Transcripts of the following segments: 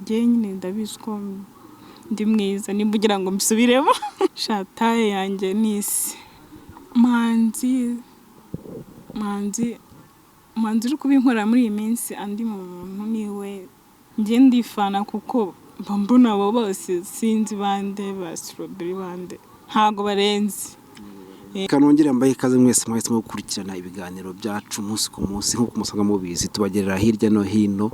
Njye nyine ndabizi ko ndi mwiza nimba ugira ngo mbisubiremo. Shataye yanjye n'isi. Manzi uri kubinkorera muri iyi minsi andi muntu niwe. Njye ndifana kuko mbona abo bose sinzi bande ba strawberry bande ntago barenze. Kanongera mbaye ikaze mwese mwahisemo gukurikirana ibiganiro byacu umunsi ku munsi nk'uko musanga mubizi tubagerera hirya no hino.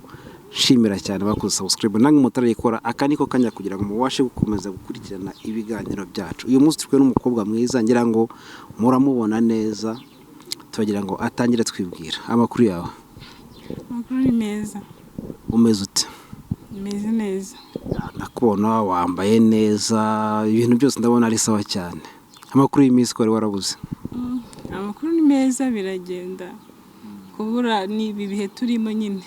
Shimira cyane bakoze subscribe nange mutarayikora akaniko kanya kugira ngo mubashe gukomeza gukurikirana ibiganiro byacu. Uyu munsi twe n'umukobwa mwiza ngira ngo muramubona neza, tubagira ngo atangire twibwira amakuru yawe. Amakuru ni meza. Umeze ute? Meze neza. Nakubona wambaye neza, ibintu byose ndabona ari sawa cyane. Amakuru y'iminsi ko warabuze? Amakuru ni meza, biragenda. Kubura ni ibi bihe turimo nyine.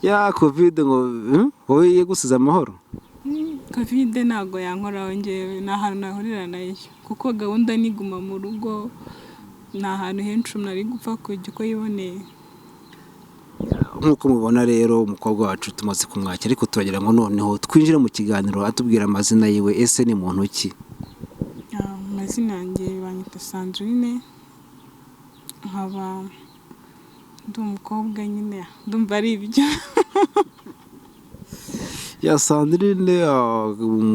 Ya covid ngo wowe yegusize amahoro? Covid ntago yankoraho njyewe, nta hantu nahurira nayo kuko gahunda niguma mu rugo, nta hantu henshi nari gupfa kujya uko yiboneye. Nk'uko mubona rero umukobwa wacu tumaze kumwakira, ariko turagira ngo noneho twinjire mu kiganiro atubwira amazina yiwe, ese ni muntu ki? Amazina yanjye banyita Sandrine, nkaba ndi umukobwa nyine, ndumva ari ibyo. Ya Sandrine,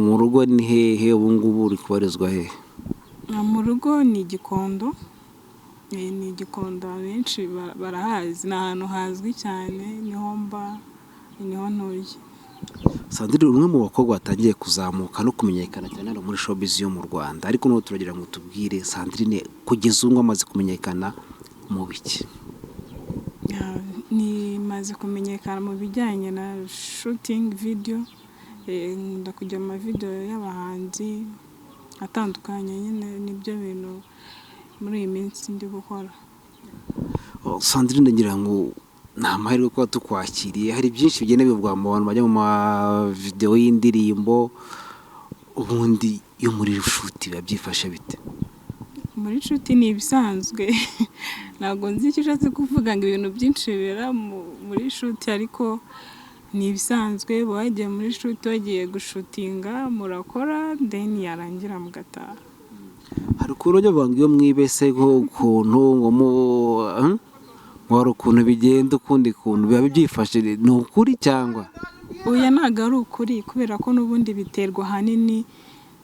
mu rugo ni hehe ubu ngubu uri kubarizwa hehe? Mu rugo ni Gikondo. Ni Gikondo, benshi barahazi, ni ahantu hazwi cyane, niho mba, niho ntuye. Sandrine, umwe mu bakobwa batangiye kuzamuka no kumenyekana cyane hano muri showbiz yo mu Rwanda, ariko no turagira ngo tubwire Sandrine kugeza ubu amaze kumenyekana mu biki? Nimaze kumenyekana mu bijyanye na shooting video, ndakujya mu video y'abahanzi atandukanye, nyine nibyo bintu muri iyi minsi ndi gukora. Sandrine, ngira ngo nta mahirwe kuba tukwakiriye, hari byinshi bigenda bivugwa mu bantu bajya mu ma video y'indirimbo, ubundi yo muri shoot babyifashe bite? Muri shoot ni ibisanzwe. Ntabwo nzi icyo ushatse kuvuga ngo ibintu byinshi bibera muri shoot, ariko ni ibisanzwe. Bagiye muri shoot, bagiye gushutinga, murakora, then yarangira mugataha. Hari ukuntu banga iyo mwibese ukuntu ngo wari ukuntu bigenda ukundi kuntu biba byifashe, ni ukuri cyangwa? Oya, ntabwo ari ukuri, kubera ko n'ubundi biterwa ahanini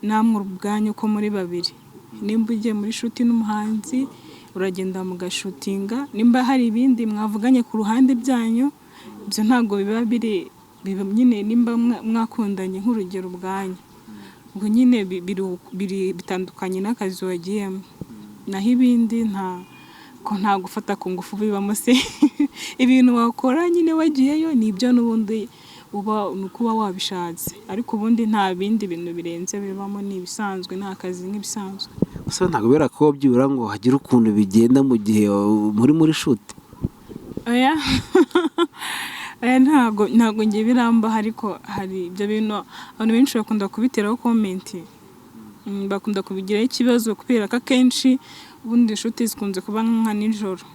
namwe ubwanyu ko muri babiri. Nimba ugiye muri shoot n'umuhanzi uragenda mugashutinga, nimba hari ibindi mwavuganye ku ruhande byanyu, ibyo ntabwo biba nyine, nimba mwakundanye nk'urugero ubwanyu, ubwo nyine bitandukanye n'akazi wagiyemo. Naho ibindi nta gufata ku ngufu bibamo se. Ibintu wakora nyine wagiyeyo ni ibyo n'ubundi kuba wabishatse, ariko ubundi nta bindi bintu birenze bibamo, ni ibisanzwe, nta kazi nk'ibisanzwe. Gusa ntabwo bera ko byibura ngo hagire ukuntu bigenda mu gihe muri shoot? Oya. Ntabwo ngiye biramba, ariko hari ibyo bintu abantu benshi bakunda kubiteraho comment, bakunda kubigiraho ikibazo kubera ko akenshi ubundi shoot zikunze kuba nka nijoro.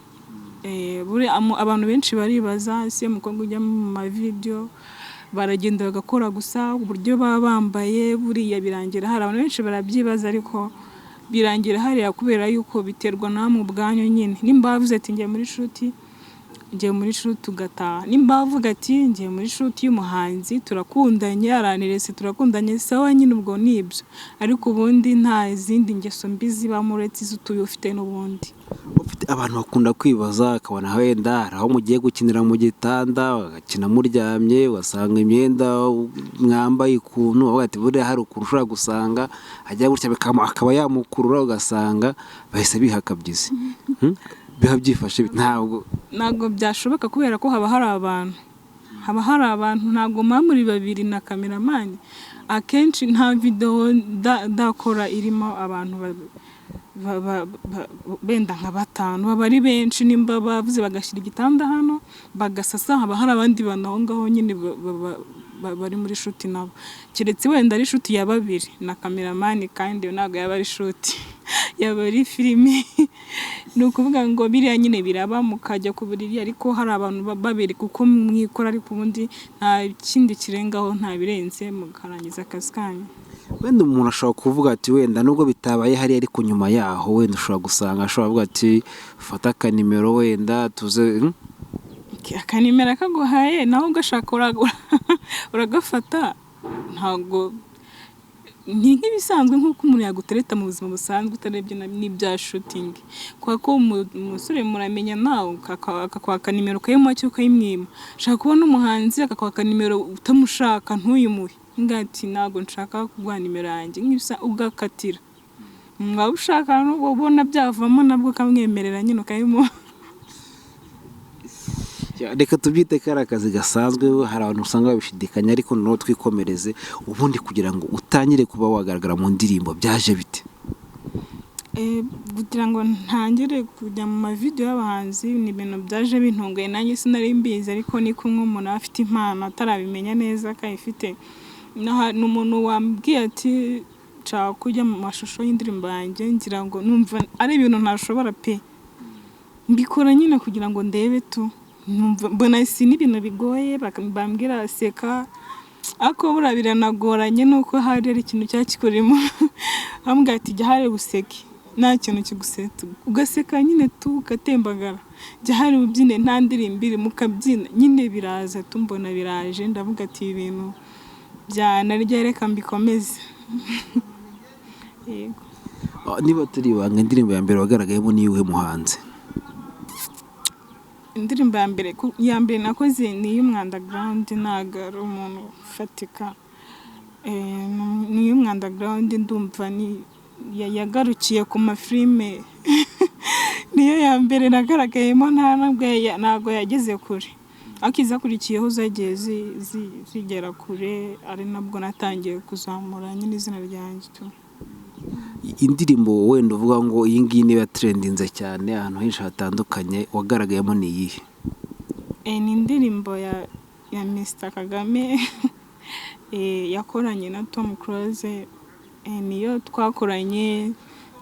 Abantu benshi baribaza ese umukobwa ujya mu ma video baragenda bagakora gusa uburyo baba bambaye buriya birangira hari abantu benshi barabyibaza, ariko birangira hariya kubera yuko biterwa namwe ubwanyu nyine. Nimba bavuze ati ngiye muri shoot ugataha, nimba bavuga ati ngiye muri shoot y'umuhanzi turakundanye, aranirese turakundanye, sawa nyine ubwo nibyo, ariko ubundi nta zindi ngeso mbi zibamo uretse izutuye ufite n'ubundi. Abantu bakunda kwibaza akabona wenda hari aho mugiye gukinira mu gitanda bagakina muryamye, ugasanga imyenda mwambaye ukuntu, avuga ati buriya hari ukuntu ushobora gusanga ajya gutya akaba yamukurura, ugasanga bahise bihakabyize. Biba byifashe ntabwo byashoboka, kubera ko haba hari abantu, ntabwo muri babiri na cameraman. Akenshi nta video ndakora irimo abantu benda nka 5, baba ari benshi. Nimba bavuze bagashyira igitanda hano bagasasa, haba hari abandi bantu aho ngaho nyine bari muri shoot nabo, keretse wenda ari shoot ya babiri na cameraman, kandi ntabwo yaba ari shoot yaba ari filime. Ni ukuvuga ngo biriya nyine biraba mukajya ku buriri, ariko hari abantu babiri kuko mwikora, ariko ubundi nta kindi kirengaho, nta birenze, mukarangiza akazi kanyu. Wenda umuntu ashobora kuvuga ati wenda nubwo bitabaye hari, ariko nyuma yaho wenda ushobora gusanga ashobora kuvuga ati fata akanimero wenda tuze akanimero kaguhaye nawe ugashaka uragafata. Ntabwo ni nk'ibisanzwe nk'uko umuntu yagutereta mu buzima busanzwe utarebye n'ibya shooting, kuko umusore muramenya nawe akakwaka nimero ukayimuha cyangwa ukayimwima. Ushaka kubona umuhanzi akakwaka nimero utamushaka ntuyimuhe, ngati ntabwo nshaka kuguha nimero yanjye, nk'ibisa ugakatira. Mwaba ushaka n'ubwo ubona byavamo nabwo ukamwemerera nyine ukayimuha. Reka tubyite kari akazi gasanzwe, hari abantu usanga babishidikanya, ariko noneho twikomereze. Ubundi kugira ngo utangire kuba wagaragara mu ndirimbo byaje bite? Kugira ngo ntangire kujya mu mavideo y'abahanzi ni ibintu byaje bintunguye, nanjye sinari mbizi, ariko ni kumwe umuntu afite impano atarabimenya neza akayifite. Ni umuntu wambwiye ati nshaka kujya mu mashusho y'indirimbo yanjye, ngira ngo numva ari ibintu ntashobora pe, mbikora nyine kugira ngo ndebe tu, mbona si n'ibintu bigoye, bambwira seka, ariko buriya biranagoranye nuko hari ari ikintu cyakikoremo. Bambwira ati jya hari useke, nta kintu kiguseta, ugaseka nyine tu ugatembagara, jya hari ubyine nta ndirimbo iri mukabyina nyine biraza tu, mbona biraje, ndavuga ati ibintu byanarya reka mbikomeze. Yego. Niba turi ibanga, indirimbo ya mbere wagaragayemo ni iy'uwuhe muhanzi? Indirimbo ya mbere nakoze ni iy'umwandaground, ntabwo ari umuntu ufatika. Ni iy'umwandaground, ndumva yagarukiye ku mafilime. Niyo ya mbere nagaragayemo, ntabwo yageze kure, ariko izakurikiyeho zagiye zigera kure, ari nabwo natangiye kuzamura nyine izina ryanjye tu. Indirimbo wenda uvuga ngo iyi ngiyi niba trendinze cyane ahantu henshi hatandukanye wagaragayemo ni iyihe? Ni indirimbo ya Mr Kagame yakoranye na Tom Close, niyo twakoranye,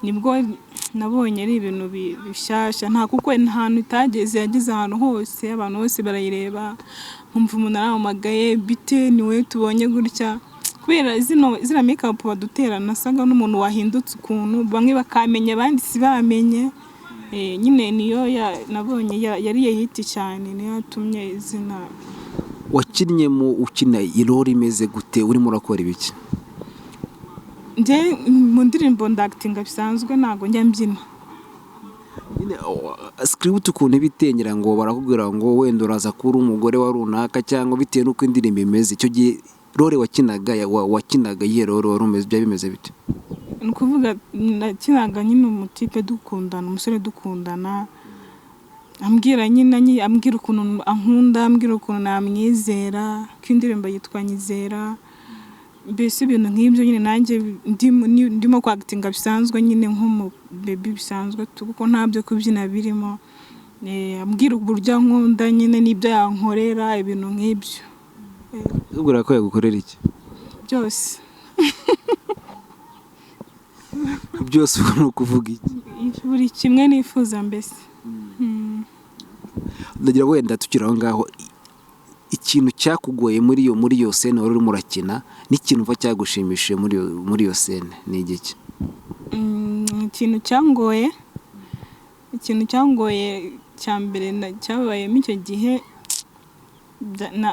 nibwo nabonye ari ibintu bishyashya, nta kuko ahantu itageze yageze ahantu hose, abantu bose barayireba, nkumva umuntu arahamagaye bite niwe tubonye gutya, kubera zina makeup badutera nasaga n'umuntu wahindutse ukuntu, bamwe bakamenya abandi si bamenye. Nyine niyo nabonye yari hit cyane, niyo yatumye izina. Wakinnyemo ukina irori imeze gute, urimo urakora ibiki? Nje mu ndirimbo ndactinga bisanzwe, ntago njya mbyina. Script ukuntu ibitengera ngo barakubwira ngo wenda uraza kuri umugore wa runaka, cyangwa bitewe n'uko indirimbo imeze, icyo gihe role wakinaga iyihe role wari umeze, byari bimeze bite? Ni ukuvuga nakinaga nyine umutipe dukundana, umusore dukundana, ambwira ukuntu ankunda, ambwira ukuntu namwizera, ko indirimbo yitwa Nyizera, mbese ibintu nk'ibyo nyine nanjye ndimo kwactinga bisanzwe nyine nk'umu baby bisanzwe, kuko ntabyo kubyina birimo. Ambwira uburyo ankunda nyine n'ibyo yankorera, ibintu nk'ibyo. Ubwira ko yagukorera iki? Byose. Byose ni ukuvuga iki? Buri kimwe nifuza mbese. Ndagira wenda tukiri aho ngaho, ikintu cyakugoye muri iyo scene wari urimo urakina, n'ikintu uva cyagushimishije muri iyo scene ni igiki? Ikintu cyangoye cya mbere cyabayemo icyo gihe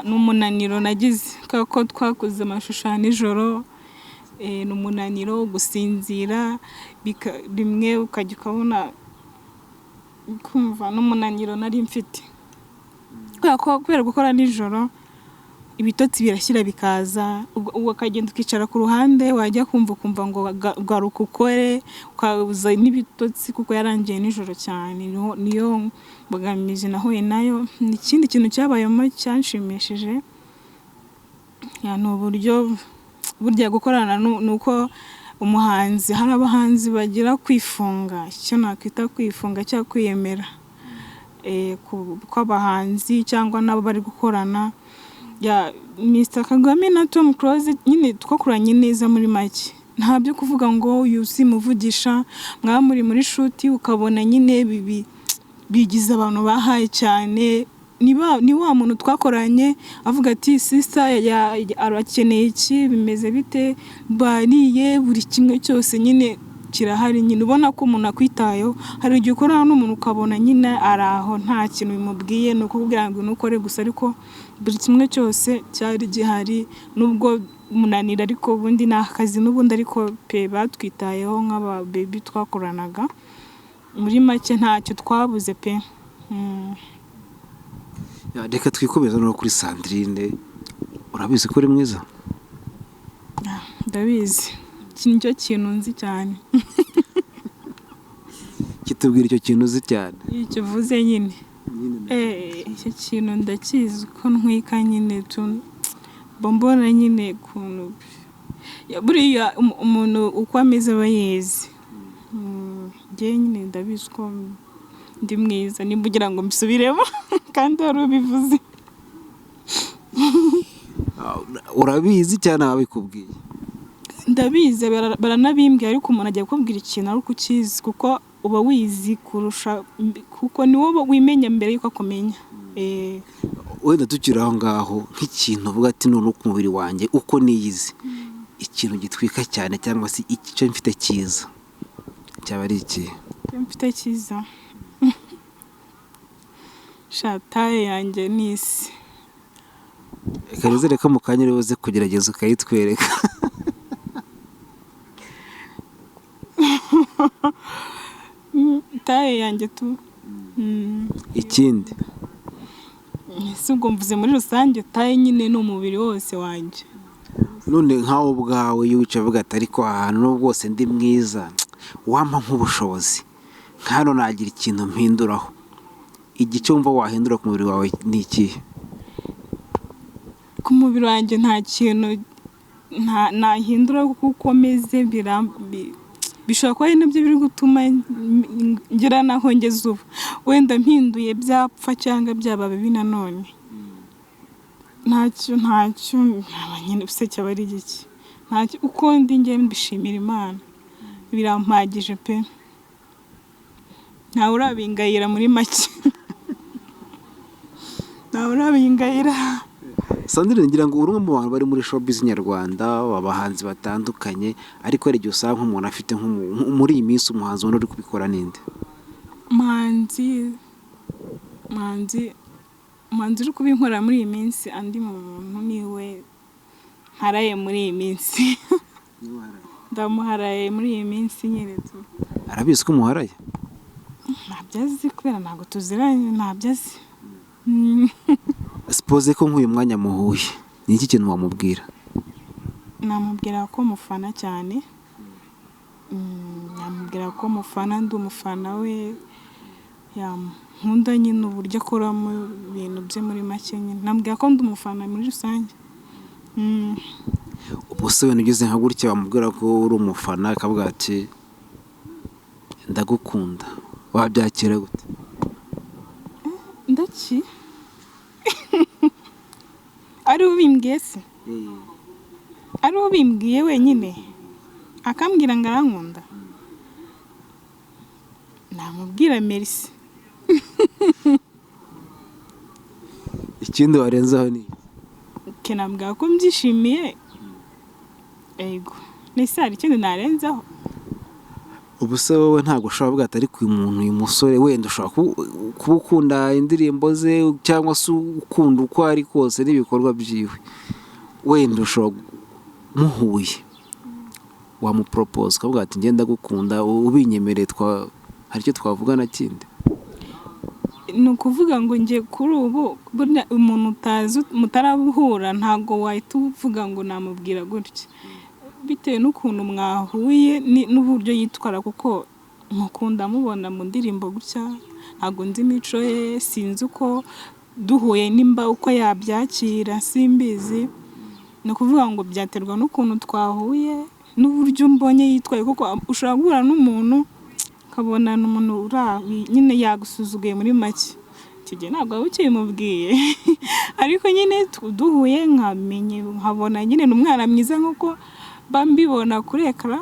ni umunaniro nagize, kuko twakoze amashusho nijoro, ni umunaniro, gusinzira rimwe ukajya ukabona kumva n'umunaniro nari mfite, kubera gukora nijoro ibitotsi birashyira bikaza, ukagenda ukicara ku ruhande, wajya kumva ngo garuka ukore, ukabuza n'ibitotsi kuko yarangiye nijoro cyane. Niyo mbogamizi nahuye nayo. Ikindi kintu cyabayemo cyanshimishije ni uburyo burya gukorana nuko umuhanzi, hari abahanzi bagira kwifunga, icyo nakwita kwifunga cyangwa kwiyemera kw'abahanzi cyangwa nabo bari gukorana. ya Mr Kagame na Tom Close nyine twakoranye neza muri make, nta byo kuvuga ngo uyu simuvugisha, mwaba muri shuti ukabona nyine bigize abantu bahaye cyane, ni wa muntu twakoranye avuga ati sister arakeneye iki, bimeze bite, bariye buri kimwe cyose nyine kirahari, nyine ubona ko umuntu akwitayeho. Hari igihe ukorana n'umuntu ukabona nyine araho nta kintu bimubwiye, ni ukubwira ngo nukore gusa, ariko buri kimwe cyose cyari gihari, nubwo munanira ariko ubundi ni akazi n'ubundi, ariko pe batwitayeho nk'aba baby twakoranaga, muri make ntacyo twabuze pe. Reka twikomeza no kuri Sandrine, urabizi ko uri mwiza? Ndabizi, iki nicyo kintu nzi cyane. Kitubwira icyo kintu uzi cyane. Icyo uvuze nyine icyo kintu ndakizi ko ntwika nyine mbona nyine kuntu buriya umuntu uko ameze aba yezi. Njye nyine ndabizi ko ndi mwiza, nimba ugira ngo mbisubiremo kandi wari ubivuze. Urabizi cyane ababikubwiye? Ndabizi, baranabimbwiye, ariko umuntu agiye kubwira ikintu ari uko ukizi, kuko uba wizi kurusha, kuko ni wowe wimenya mbere yuko akumenya. Wenda tukiri aho ngaho, nk'ikintu uvuga ati none ku mubiri wanjye uko niyizi, ikintu gitwika cyane cyangwa se icyo mfite cyiza cyaba ari iki? Icyo mfite cyiza shataye yanjye n'isi. Reka nizere ko mu kanya uri buze kugerageza ukayitwereka. Taye yanjye tu. Ikindi si ubwo mvuze muri rusange, taye nyine ni umubiri wose wanjye. None nkawe ubwawe iyo wicaye uvuga ati ariko ahantu n'ubwo bwose ndi mwiza, wampa nk'ubushobozi nkano nagira ikintu mpinduraho, igice wumva wahindura ku mubiri wawe ni ikihe? Ku mubiri wanjye nta kintu nahindura, kuko meze bishobora kuba ari nabyo biri gutuma ngira naho ngeze ubu. Wenda mpinduye byapfa cyangwa byaba bibi nanone, ntacyo nyine ubuse cyaba ari iki, ntacyo uko ndi njye mbishimira Imana, birampagije pe, ntawe urabingayira muri make. Ntawe urabingayira. Sandrine, ngira ngo uri umwe mu bantu bari muri showbiz nyarwanda, abahanzi batandukanye, ariko hari igihe usanga nk'umuntu afite muri iyi minsi umuhanzi ubona uri kubikora ninde? Umuhanzi uri kubikora muri iyi minsi, andi muntu niwe haraye muri iyi minsi. Ndamuharaye muri iyi minsi nyine. Arabizi ko umuharaye? Ntabyo azi kubera ntabwo tuziranye, ntabyo azi. Suppose ko nk'uyu mwanya muhuye, ni iki kintu wamubwira? Namubwira ko mufana cyane, namubwira ko mufana, ndi umufana we, nkunda nyine uburyo akora mu bintu bye muri make nyine, namubwira ko ndi umufana muri rusange. Ubwo se wenda ugeze nka gutya wamubwira ko uri umufana akavuga ati ndagukunda, wabyakira gute? Ndaki ari ubimbwiye se? Ari ubimbwiye wenyine akambwira ngo arankunda, namubwira merci. Ikindi warenzaho ni kenambwira ko mbyishimiye, ego nese hari ikindi narenzaho? Ubu se wowe ntabwo ushobora kuvuga ati ariko uyu musore wenda ushobora kuba ukunda indirimbo ze cyangwa se ukunda uko ari kose n'ibikorwa byiwe, wenda ushobora muhuye wamupropose ukavuga ati ngenda gukunda ubinyemereye, hari icyo twavugana kindi? Ni ukuvuga ngo njye kuri ubu umuntu mutarabuhura ntabwo wahita uvuga ngo namubwira gutya, bitewe n'ukuntu mwahuye n'uburyo yitwara, kuko mukunda mubona mu ndirimbo gutya, ntabwo nzi imico ye, sinzi uko duhuye nimba uko yabyakira simbizi. Ni ukuvuga ngo byaterwa n'ukuntu twahuye n'uburyo mbonye yitwaye, kuko ushobora guhura n'umuntu ukabona n'umuntu nyine yagusuzuguye muri make, tujye ntabwo waba ukimubwiye ariko nyine duhuye nkamenye nkabona nyine n'umwana mwiza nk'uko mbibona kuri ekara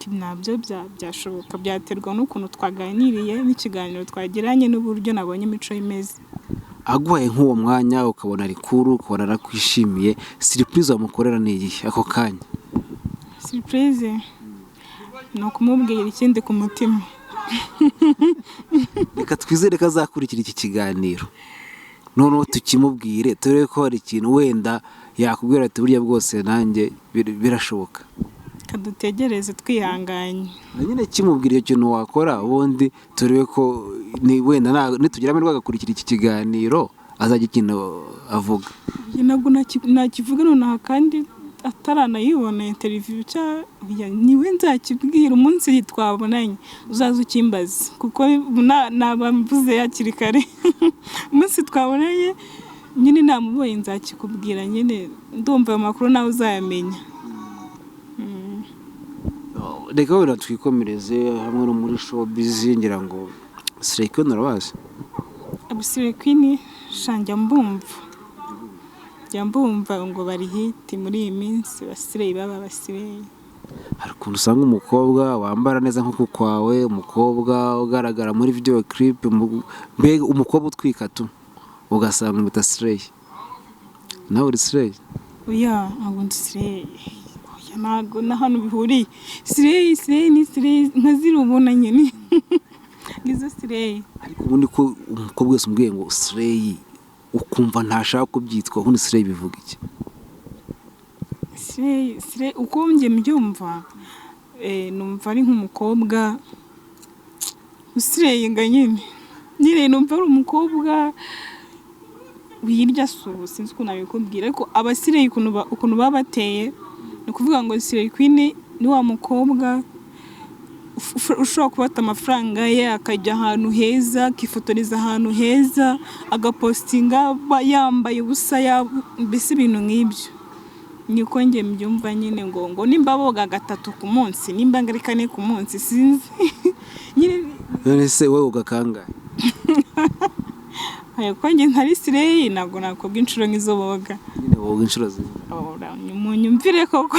nabyo byashoboka, byaterwa n'ukuntu twaganiriye n'ikiganiro twagiranye n'uburyo nabonye imico imeze. Aguhaye nk'uwo mwanya ukabona ari cool, ukabona arakwishimiye, surprise wamukorera ni iyihe ako kanya? Surprise ni ukumubwira ikindi ku mutima. Reka twizere ko azakurikira iki kiganiro, noneho tukimubwire turebe ko hari ikintu wenda yakubwira ati burya bwose nanjye birashoboka. Dutegereze twihanganye nyine kimubwira icyo kintu wakora, ubundi turebe ko ni wenda nitugira amahirwe agakurikira iki kiganiro azajya ikintu avuga. ntabwo nakivuga nonaha kandi ataranayibona interview niwe nzakibwira umunsi twabonanye uzaza ukimbaza kuko nabamvuze hakiri kare umunsi twabonanye nyine namubonye nzakikubwira, nyine ndumva ayo makuru nawe uzayamenya. Reka wenda twikomereze hamwe no muri showbiz, ngira ngo Slay Queen urabazi? Slay Queen njya mbumva ngo bari hit muri iyi minsi, Slay baba Slay. Hari ukuntu usanga umukobwa wambara neza nk'uko kwawe, umukobwa ugaragara muri video clip, mbega umukobwa utwika tu ugasanga umwita Slay. Nawe uri Slay? Oya, ntabwo ndi Slay. Ntabwo na hano bihuriye. Slay ni Slay nkazirubona nyine. Ngizo Slay. Ariko ubundi ko umukobwa wese umbwiye ngo Slay ukumva ntashaka kubyitwa, ubundi Slay bivuga iki? Slay uko njye mbyumva numva ari nk'umukobwa Slay nyine numva ari umukobwa wirya sinzi ukuntu nabikubwira, ariko aba Slay ukuntu baba bateye ni ukuvuga ngo Slay Queen ni wa mukobwa ushobora kubata amafaranga ye akajya ahantu heza, akifotoreza ahantu heza, agapostinga yambaye ubusa, mbese ibintu nk'ibyo. Niko njye mbyumva nyine ngo nimba boga 3 ku munsi, nimba ngari 4 ku munsi sinzi nyine. None se wowe ugakangaye? Ko njye ntari Slay ntabwo nakobwa inshuro nk'izo boga. Nyine woga inshuro zi munyumvire koko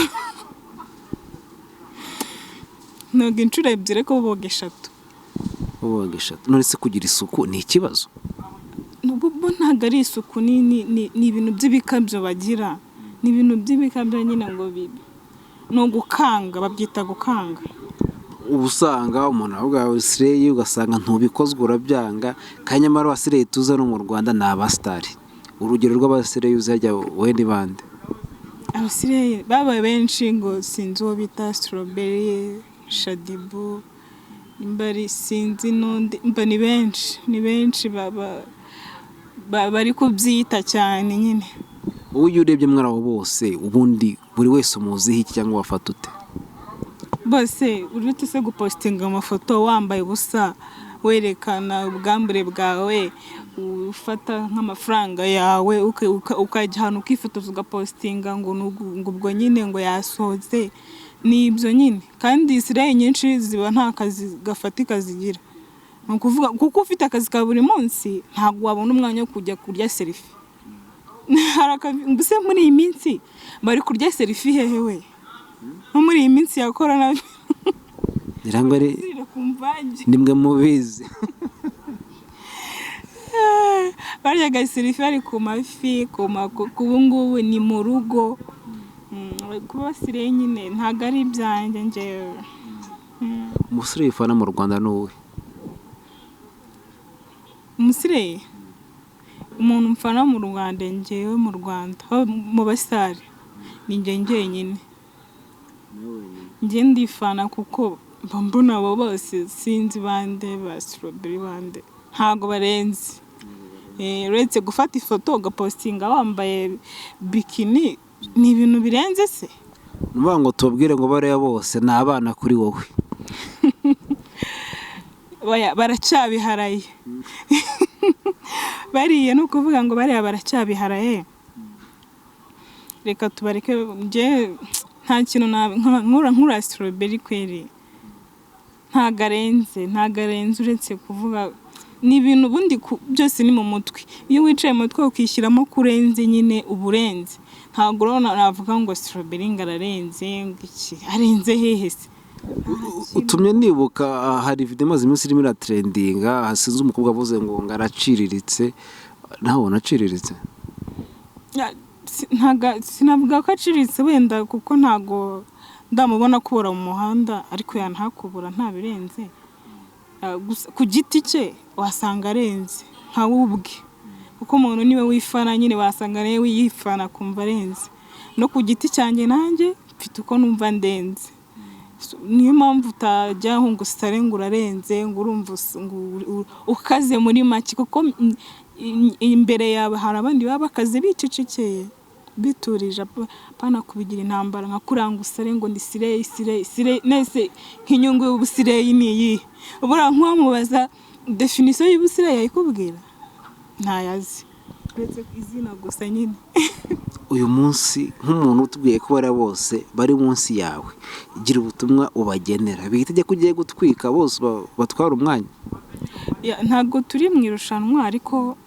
ntabwo inshuro ebyiri ko boga 3. Boga 3. None se kugira isuku ni ikibazo? Bo ntabwo ari isuku, ni ibintu by'ibikabyo bagira, ni ibintu by'ibikabyo nyine ngo bibi no gukanga, babyita gukanga. Ubusanga umuntu avuga Slay ugasanga ntubikozwe urabyanga, kanyamara wa Slay tuza no mu Rwanda ni abastari. Urugero rw'abasire uzajya wende bande? Abasire baba benshi ngo sinzi uwo bita Strawberry, Shadibu, imbari sinzi n'undi, mba ni benshi bari kubyita cyane nyine. Uyu urebye mwara abo bose ubundi buri wese umuziho iki cyangwa wafata ute? Bose urute se gupostinga amafoto wambaye ubusa, werekana ubwambure bwawe, ufata nk'amafaranga yawe ukajya ahantu ukifotoza ugapostinga ngo ubwo nyine ngo yasohotse, ni ibyo nyine. Kandi Slay nyinshi ziba nta kazi gafatika zigira, ni ukuvuga kuko ufite akazi ka buri munsi ntabwo wabona umwanya wo kujya kurya selfie. Mbese muri iyi minsi bari kurya selfie hehe we? Muri iyi minsi ya corona Irangwa ari nimwe mubizi. Baryaga selfie ari ku mafi, ku ngubu ni mu rugo. Kuba Slay nyine ntabwo ari ibyanjye njyewe. Umusire yifana mu Rwanda n'uwe? Umusire umuntu mfana mu Rwanda njyewe mu Rwanda mu basare ni njye nyine. Njye ndifana kuko mbona abo bose sinzi bande ba Strawberry bande ntago barenze. Uretse gufata ifoto ugapostinga wambaye bikini ni ibintu birenze se? Nuvuga ngo tubwire ngo bariya bose ni abana kuri wowe. Baracyabiharaye. Bariye no kuvuga ngo bariya baracyabiharaye. Reka tubareke, nje nta kintu nkura Strawberry kweri. Ntagarenze uretse kuvuga ni ibintu ubundi byose ni mu mutwe. Iyo wicaye mu mutwe ukishyiramo kurenze nyine uburenze. Ntabwo rero navuga ngo strawberry ngararenze ngiki arenze hehe se. Utumye nibuka hari video maze iminsi irimo iratrendinga hasinze umukobwa avuze ngo ngaraciriritse nawe unaciriritse. Sinavuga ko aciriritse wenda kuko ntago ndamubona kubura mu muhanda ariko yantakubura nta birenze. Ku giti cye wasanga arenze nka wubwe kuko umuntu niwe wifana nyine wasanga nawe wiyifana kumva arenze. No ku giti cyanjye nanjye mfite uko numva ndenze. Niyo mpamvu utajya ngo usare ngo urarenze ngo urumva ukaze muri make kuko imbere yawe hari abandi baba bakaze bicecekeye biturije pana kubigira intambara nka kuranga usare ngo ndi sire nese nk'inyungu y'ubusire niyi. Ubura nkwamubaza definition y'ubusire yayikubwira ntayazi uretse izina gusa nyine. Uyu munsi nk'umuntu utubwiye ko bara bose bari munsi yawe igira ubutumwa ubagenera bihita kugiye gutwika bose batwara umwanya. Ntago turi mu irushanwa ariko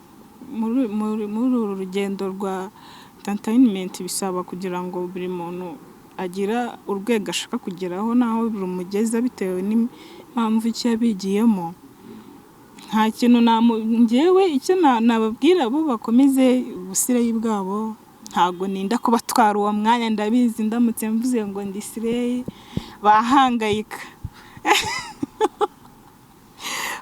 muri uru rugendo rwa entertainment bisaba kugira ngo buri muntu agira urwego ashaka kugeraho naho rumugeza bitewe n'impamvu cyabigiyemo. Nta kintu njyewe icyo nababwira bo bakomeze ubusire bwabo. Ntago ninda kubatwara uwo mwanya ndabizi ndamutse mvuze ngo ndi sire bahangayika.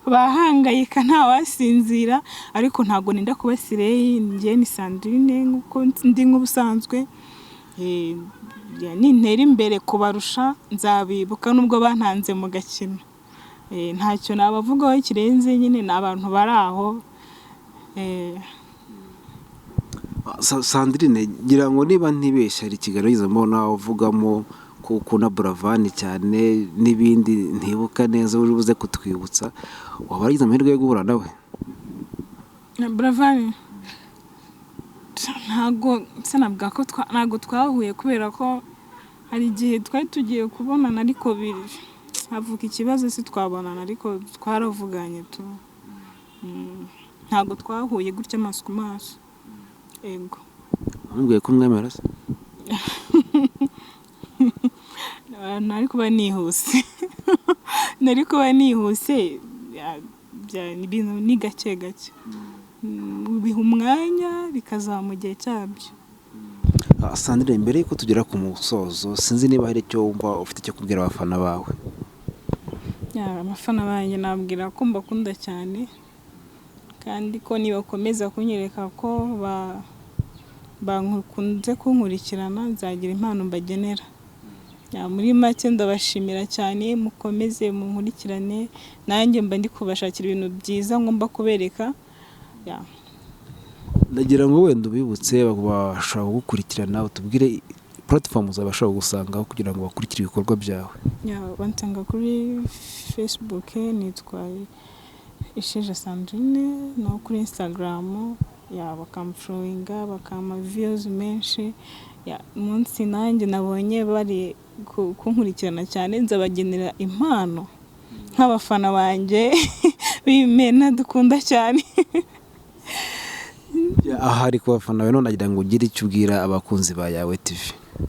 Bahangayika nta wasinzira ariko ntago ninda kuba sire njye ni Sandrine nkuko ndi nk'ubusanzwe. Nintera imbere kubarusha nzabibuka nubwo bantanze mu gakino. Ntacyo nabavugaho kirenze nyine n'abantu bari aho. Sandrine gira ngo niba ntibeshya ari kigarageza mbona uvugamo ko ukunda Buravan cyane n'ibindi ntibuka neza uri buze kutwibutsa wabarigize amahirwe yo guhura nawe. Buravan ntago ntago twahuye kubera ko hari igihe twari tugiye kubonana ariko havuka ikibazo si twabonana ariko twaravuganye tu. Ntago twahuye gutya amaso ku maso. Ego. Ambwiye ko mwemera se? Nari kuba nihuse. Nari kuba nihuse ibintu ni gake gake. Biha umwanya bikaza mu gihe cyabyo. Sandrine mbere yuko tugera ku musozo sinzi niba hari icyo wumva ufite cyo kubwira abafana bawe. Abafana banjye nabwira ko mbakunda cyane kandi ko nibakomeza kunyereka ko bankunze kunkurikirana nzagira impano mbagenera. Muri make ndabashimira cyane mukomeze munkurikirane nanjye mba ndi kubashakira ibintu byiza ngomba kubereka. Ndagira ngo wenda ubibutse bashobora gukurikirana utubwire platform zabashobora gusangaho kugira ngo bakurikire ibikorwa byawe. Bantanga kuri Facebook nitwa Isheja Sandrine no kuri Instagram bakamfollowinga bakama views menshi. Umunsi nanjye nabonye bari kunkurikirana cyane nzabagenera impano nk'abafana banjye bimena dukunda cyane. Ahari ku bafana bawe none nagira ngo ugire icyo ubwira abakunzi ba Yawe TV.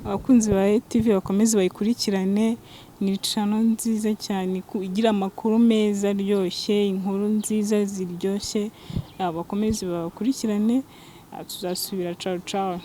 Abakunzi ba Yawe TV bakomeze bayikurikirane ni channel nziza cyane igira amakuru meza aryoshye inkuru nziza ziryoshye bakomeze bakurikirane tuzasubira ciao ciao.